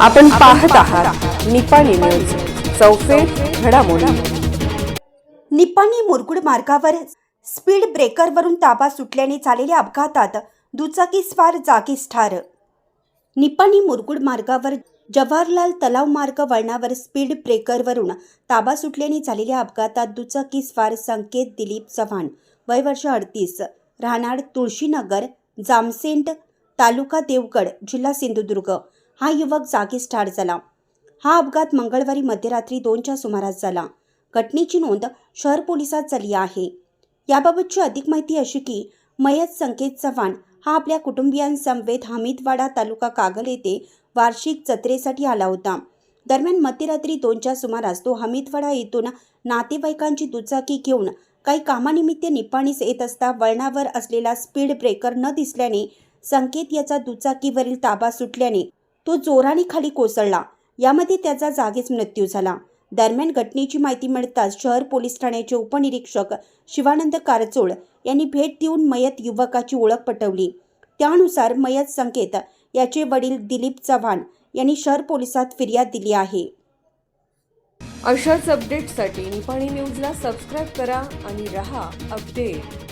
आपण पाहत आहात निपाणी न्यूज, चौफेर घडामोडी। निपाणी मुरगुड मार्गावर स्पीड ब्रेकरवरून ताबा सुटल्याने झालेल्या अपघातात दुचाकीस्वार जागीच ठार। निपाणी मुरगुड मार्गावर जवाहरलाल तलाव मार्ग वळणावर स्पीड ब्रेकरवरून ताबा सुटल्याने झालेल्या अपघातात दुचाकीस्वार संकेत दिलीप चव्हाण वय वर्ष 38 राहणार तुळशीनगर जामसेंट तालुका देवगड जिल्हा सिंधुदुर्ग हा युवक जागीच ठार झाला। हा अपघात मंगळवारी मध्यरात्री 2च्या सुमारास झाला। घटनेची नोंद शहर पोलिसात झाली आहे। याबाबतची अधिक माहिती अशी की मयत संकेत चव्हाण हा आपल्या कुटुंबियांसमवेत हमीदवाडा तालुका कागल येथे वार्षिक जत्रेसाठी आला होता। दरम्यान मध्यरात्री 2च्या सुमारास तो हमीदवाडा येथून नातेवाईकांची दुचाकी घेऊन काही कामानिमित्त निपाणीस येत असता वळणावर असलेला स्पीड ब्रेकर न दिसल्याने संकेत याचा दुचाकीवरील ताबा सुटल्याने तो जोराने खाली कोसळला। यामध्ये त्याचा जागीच मृत्यू झाला। दरम्यान घटनेची माहिती मिळताच शहर पोलीस ठाण्याचे उपनिरीक्षक शिवानंद कारचोळ यांनी भेट देऊन मयत युवकाची ओळख पटवली। त्यानुसार मयत संकेत याचे वडील दिलीप चव्हाण यांनी शहर पोलिसात फिर्याद दिली आहे। अशाच अपडेट्ससाठी निपाणी न्यूजला सबस्क्राईब करा आणि रहा अपडेट।